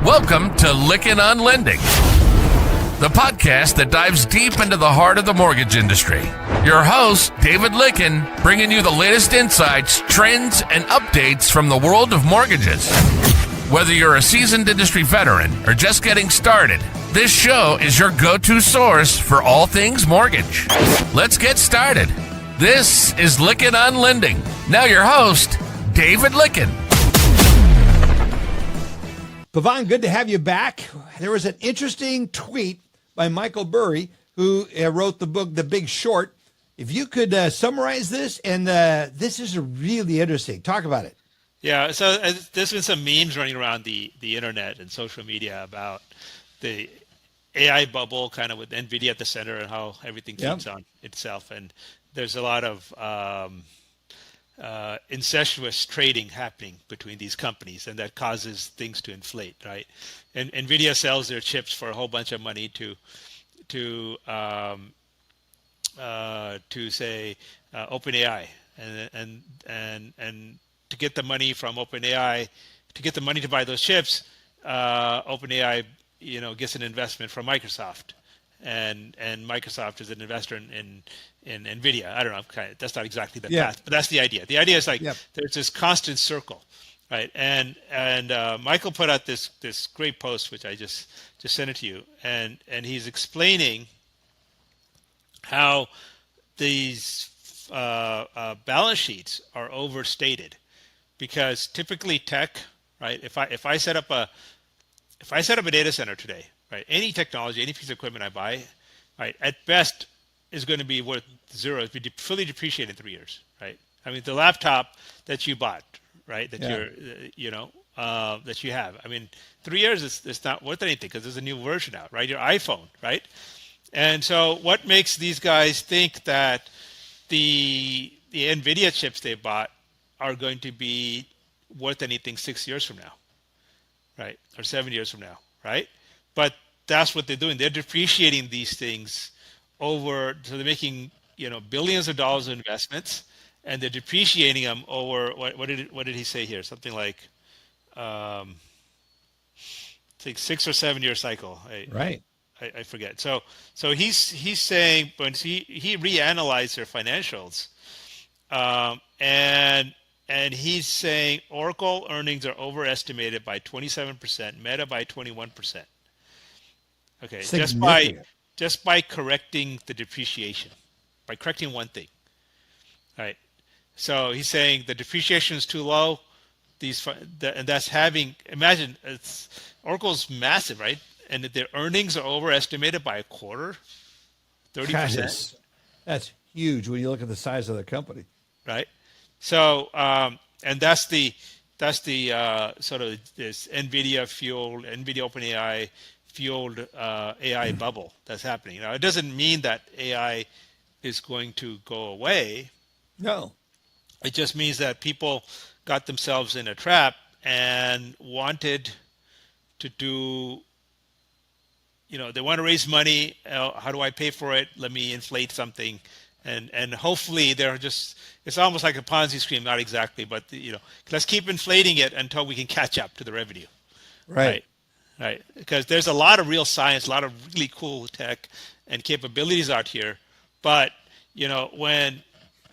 Welcome to Lykken on Lending, the podcast that dives deep into the heart of the mortgage industry. Your host, David Lykken, bringing you the latest insights, trends, and updates from the world of mortgages. Whether you're a seasoned industry veteran or just getting started, this show is your go-to source for all things mortgage. Let's get started. This is Lykken on Lending. Now your host, David Lykken. Pavan, good to have you back. There was an interesting tweet by Michael Burry, who wrote the book, The Big Short. If you could summarize this, and this is really interesting. Talk about it. Yeah, so there's been some memes running around the internet and social media about the AI bubble, kind of with NVIDIA at the center and how everything feeds on itself. And there's a lot of incestuous trading happening between these companies, and that causes things to inflate, right? And NVIDIA sells their chips for a whole bunch of money to say OpenAI, and to get the money from OpenAI, to get the money to buy those chips, OpenAI, gets an investment from Microsoft, and Microsoft is an investor in NVIDIA. I don't know, that's not exactly the path, but that's the idea. The idea is there's this constant circle, right? And Michael put out this great post, which I just sent it to you, and he's explaining how these balance sheets are overstated, because typically tech, right? If I set up a data center today, right? Any technology, any piece of equipment I buy, right, at best is going to be worth zero. It'll be fully depreciated in 3 years, right? I mean, the laptop that you bought, right, that that you have. I mean, 3 years it's not worth anything because there's a new version out, right? Your iPhone, right? And so what makes these guys think that the NVIDIA chips they bought are going to be worth anything 6 years from now, right? Or 7 years from now, right? But that's what they're doing. They're depreciating these things over, so they're making billions of dollars of investments, and they're depreciating them over what did he say here? Something like it's 6 or 7 year cycle. Right. I forget. So he's saying, but he reanalyzed their financials, and he's saying Oracle earnings are overestimated by 27%, Meta by 21%. Okay, just by correcting the depreciation, by correcting one thing, right? So he's saying the depreciation is too low. And that's imagine Oracle's massive, right? And that their earnings are overestimated by a quarter, 30%. That's huge when you look at the size of the company, right? So and that's the sort of this NVIDIA OpenAI fueled AI bubble that's happening. Now, it doesn't mean that AI is going to go away. No. It just means that people got themselves in a trap and wanted to do, they want to raise money. How do I pay for it? Let me inflate something. And hopefully it's almost like a Ponzi scheme, not exactly, but let's keep inflating it until we can catch up to the revenue. Right. Because there's a lot of real science, a lot of really cool tech and capabilities out here. But, when,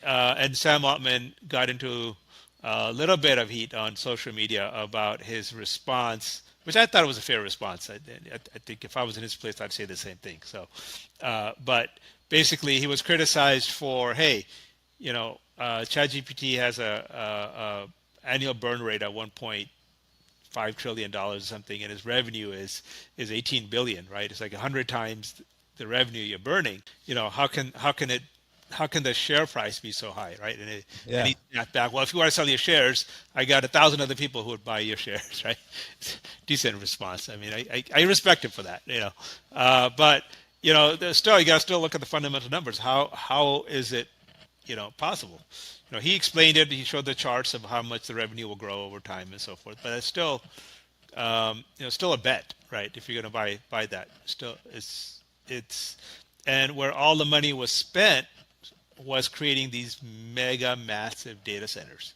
and Sam Altman got into a little bit of heat on social media about his response, which I thought was a fair response. I think if I was in his place, I'd say the same thing. So, but basically he was criticized for, hey, ChatGPT has a annual burn rate at $1.5 trillion or something, and his revenue is 18 billion, right? It's like 100 times the revenue you're burning. How can the share price be so high, right? And he snapped back, well, if you want to sell your shares, I got 1,000 other people who would buy your shares, right? Decent response. I mean, I respect him for that, but still, you got to still look at the fundamental numbers. How is it, possible? He explained it. He showed the charts of how much the revenue will grow over time and so forth. But it's still, still a bet, right? If you're going to buy that, still it's, and where all the money was spent was creating these mega massive data centers,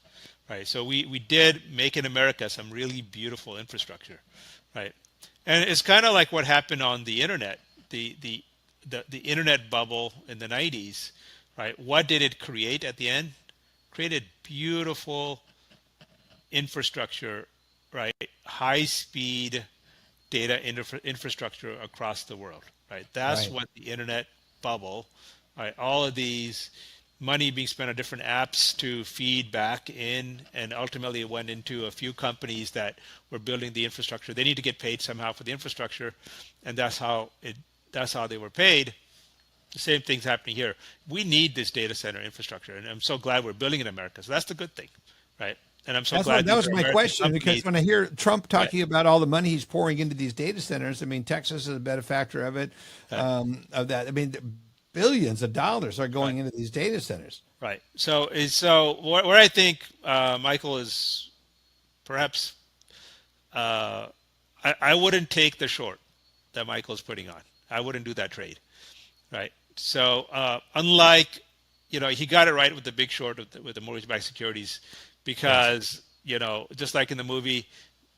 right? So we did make in America some really beautiful infrastructure, right? And it's kind of like what happened on the internet, the internet bubble in the 90s, right? What did it create at the end? Created beautiful infrastructure, right? High speed data infrastructure across the world, right? That's Right. what the internet bubble, right? All of these money being spent on different apps to feed back in, and ultimately it went into a few companies that were building the infrastructure. They need to get paid somehow for the infrastructure, and that's how they were paid. The same thing's happening here. We need this data center infrastructure, and I'm so glad we're building in America. So that's the good thing, right? And I'm so glad That these was are my American question, because companies. when I hear Trump Right, talking about all the money he's pouring into these data centers, I mean, Texas is a benefactor of it, right, of that. I mean, billions of dollars are right, going into these data centers. right. So where I think Michael is perhaps, I wouldn't take the short that Michael's putting on. I wouldn't do that trade, right? So unlike, he got it right with the big short with the mortgage-backed securities, Yes. because just like in the movie,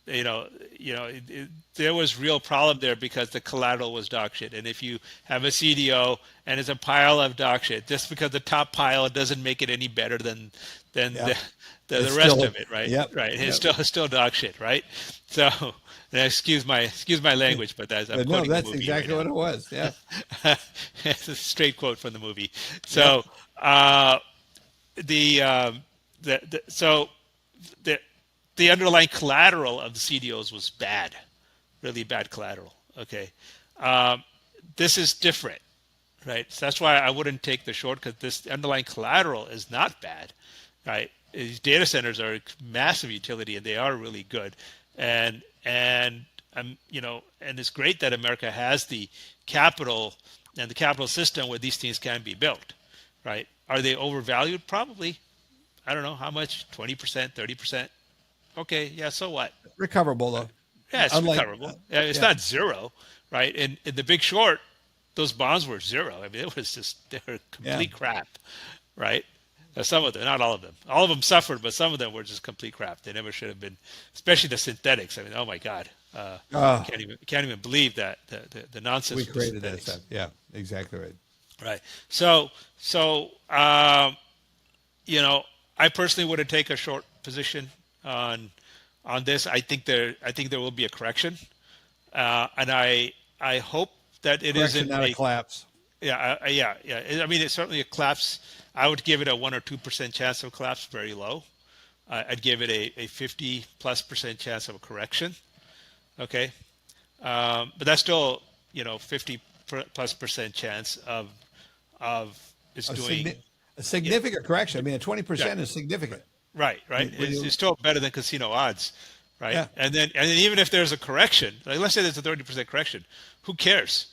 there was real problem there because the collateral was dog shit. And if you have a CDO and it's a pile of dog shit, just because the top pile doesn't make it any better than Yep. the It's rest still, of it, right? yep. Right. It's Yep. still dog shit, right? So excuse my language, but I'm But no, quoting the that's movie right exactly what now. it was. Yeah. It's a straight quote from the movie. Yep. So the so the underlying collateral of the CDOs was bad, really bad collateral. Okay, um, this is different, right? So that's why I wouldn't take the short, because this underlying collateral is not bad, right? These data centers are massive utility and they are really good, and and it's great that America has the capital and the capital system where these things can be built, right? Are they overvalued? Probably. I don't know how much, 20%, 30%. Okay, yeah, so what? Recoverable though. Yeah, it's Unlike, recoverable. Yeah, it's yeah. not zero, right? In the Big Short, those bonds were zero. I mean, they were Yeah. complete crap, right? Some of them, not all of them. All of them suffered, but some of them were just complete crap. They never should have been, especially the synthetics. I mean, oh my God, Oh, can't even believe that the nonsense we with the created that synthetics, stuff. Yeah, exactly right. right? So I personally wouldn't take a short position on this. I think there will be a correction, and I hope that it Correction, isn't not a a collapse. yeah. I mean, it's certainly a collapse. I would give it a 1 or 2% chance of collapse, very low. I'd give it a 50+% chance of a correction. Okay, but that's still 50+% chance of it's A, doing. a significant correction. I mean, a Yeah, 20% is significant. right. When It's you, still better than casino odds, right? yeah, And then even if there's a correction, like let's say there's a 30% correction, who cares,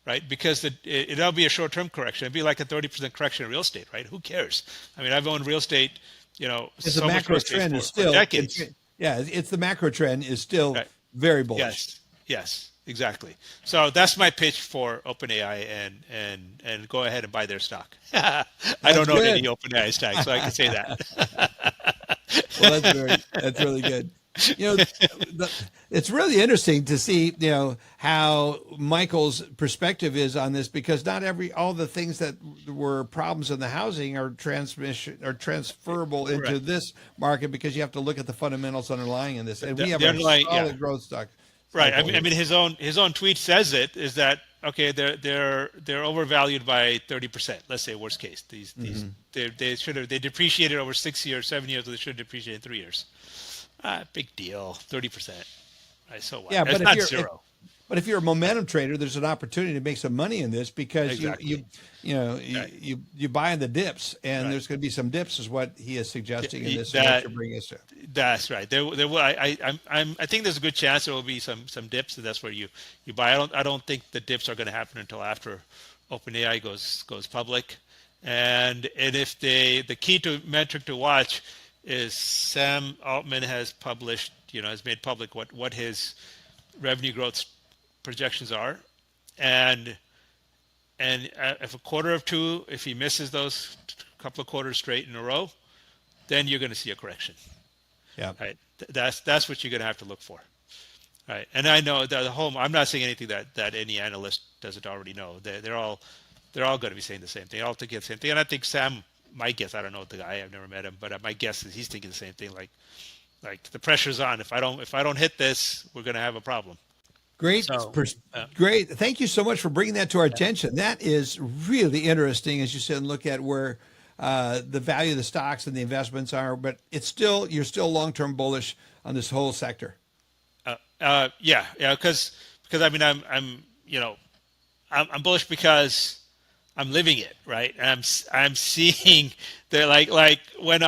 right? Because it'll be a short-term correction. It'd be like a 30% correction in real estate, right? Who cares? I mean, I've owned real estate, because the so much real macro estate trend is for still, decades, yeah, it's the macro trend is still right? very bullish. Yes, exactly. So that's my pitch for OpenAI, and go ahead and buy their stock. I That's don't own any good. OpenAI stock, so I can say that. Well, that's really good. It's really interesting to see, how Michael's perspective is on this, because not all the things that were problems in the housing are transferable into Correct. this market, because you have to look at the fundamentals underlying in this. And we have The a underlying, yeah. solid growth stock Right. cycle I here. mean, his own tweet says it is that okay. They're overvalued by 30%. Let's say worst case. They depreciated over 6 years, 7 years. Or they should have depreciated in 3 years. Big deal. 30%. Right. So what? Yeah, It's but not zero. but if you're a momentum trader, there's an opportunity to make some money in this, because Exactly. Right. you buy in the dips, and Right. there's going to be some dips, is what he is suggesting in this, and what That you're bringing us to. That's right. There will. I think there's a good chance there will be some dips, and that's where you buy. I don't think the dips are going to happen until after OpenAI goes public, and if the key to metric to watch is Sam Altman has published, has made public what his revenue growth projections are, and if a quarter of two, if he misses those couple of quarters straight in a row, then you're going to see a correction. Yeah. Right. That's what you're going to have to look for. Right. And I know that I'm not saying anything that any analyst doesn't already know. They're all going to be saying the same thing. All thinking the same thing. And I think Sam, my guess, I don't know the guy, I've never met him, but my guess is he's thinking the same thing. Like the pressure's on. If I don't hit this, we're going to have a problem. Great. Great. Thank you so much for bringing that to our attention. That is really interesting, as you said, and look at where the value of the stocks and the investments are, but you're still long-term bullish on this whole sector. Because I mean, I'm bullish because I'm living it, right? And I'm seeing that like when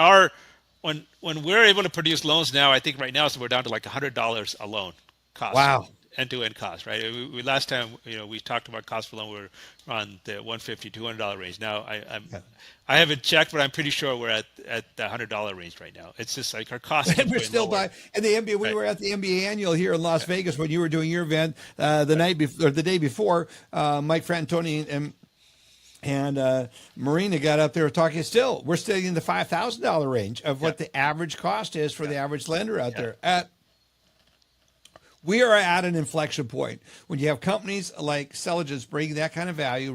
we're able to produce loans now, I think right now, so we're down to like $100 a loan cost. Wow. End-to-end cost, right? We last time, we talked about cost per loan, we were on the $150, $200 range. Now I haven't checked, but I'm pretty sure we're at the $100 range right now. It's just like our cost. And we're still by, and the NBA. We were at the NBA annual here in Las Vegas when you were doing your event the night before, or the day before. Mike Frantoni and Marina got up there talking. We're still in the $5,000 range of what the average cost is for the average lender out there. We are at an inflection point. When you have companies like Celigence bringing that kind of value,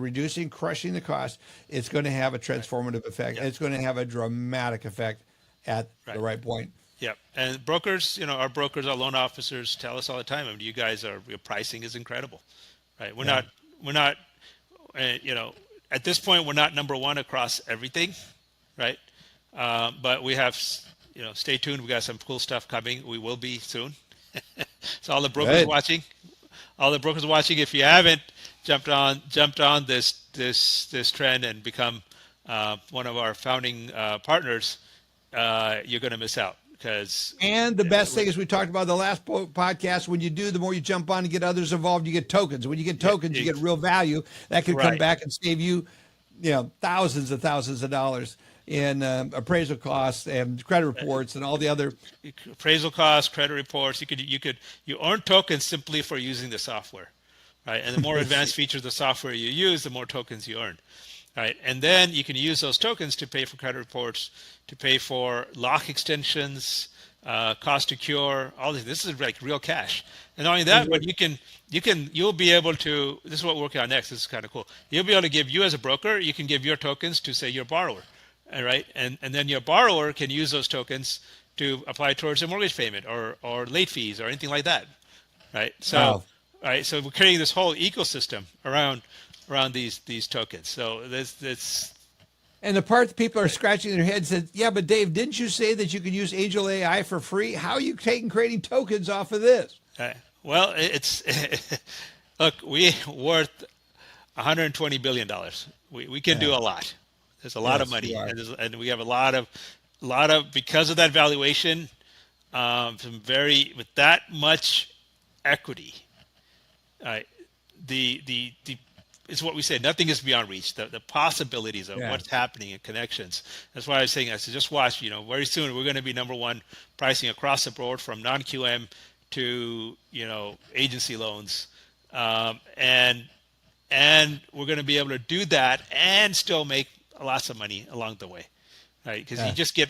crushing the cost, it's going to have a transformative effect. It's going to have a dramatic effect at the right point. Yep. And brokers, our brokers, our loan officers tell us all the time, you guys your pricing is incredible, right? We're not, at this point, we're not number one across everything, right? But we have, stay tuned. We got some cool stuff coming. We will be soon. So all the brokers watching, if you haven't jumped on this trend and become one of our founding partners, you're going to miss out. And the best thing is, we talked about the last podcast, when you do, the more you jump on and get others involved, you get tokens. When you get tokens, you get real value that could come back and save you, thousands of dollars in appraisal costs and credit reports and all the other appraisal costs, credit reports. You earn tokens simply for using the software, right? And the more advanced features of the software you use, the more tokens you earn, right? And then you can use those tokens to pay for credit reports, to pay for lock extensions, cost to cure, all this. This is like real cash. And not only that, but you'll be able to. This is what we're working on next. This is kind of cool. You'll be able to give, you as a broker, you can give your tokens to, say, your borrower. All right, and then your borrower can use those tokens to apply towards a mortgage payment or late fees or anything like that, right? So, so we're creating this whole ecosystem around these tokens. So this. And the part that people are scratching their heads said, "Yeah, but Dave, didn't you say that you could use Angel AI for free? How are you creating tokens off of this?" Well, it's look, we're worth $120 billion. We can do a lot. There's a lot of money, and we have a lot of because of that valuation, with that much equity. It's what we said. Nothing is beyond reach. The possibilities of what's happening in connections. That's why I was saying, I said, just watch. Very soon we're going to be number one pricing across the board, from non-QM to agency loans, and we're going to be able to do that and still make lots of money along the way, right? Because you just get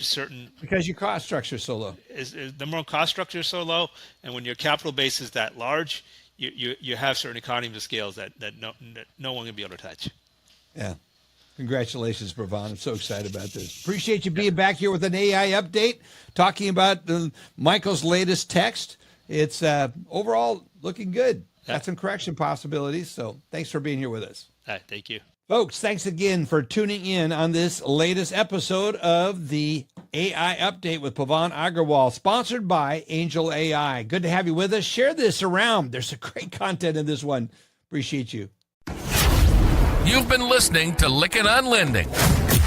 because your cost structure is so low. The more cost structure is so low, and when your capital base is that large, you have certain economies of scales that no one can be able to touch. Yeah. Congratulations, Pavan. I'm so excited about this. Appreciate you being back here with an AI update, talking about Michael's latest text. It's overall looking good. Got some correction possibilities. So thanks for being here with us. Thank you. Folks, thanks again for tuning in on this latest episode of the AI Update with Pavan Agarwal, sponsored by Angel AI. Good to have you with us. Share this around. There's some great content in this one. Appreciate you. You've been listening to Lykken on Lending.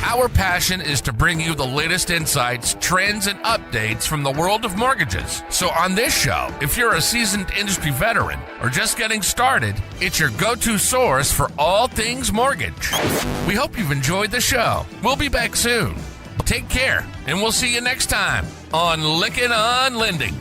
Our passion is to bring you the latest insights, trends, and updates from the world of mortgages. So on this show, if you're a seasoned industry veteran or just getting started, it's your go-to source for all things mortgage. We hope you've enjoyed the show. We'll be back soon. Take care, and we'll see you next time on Lykken on Lending.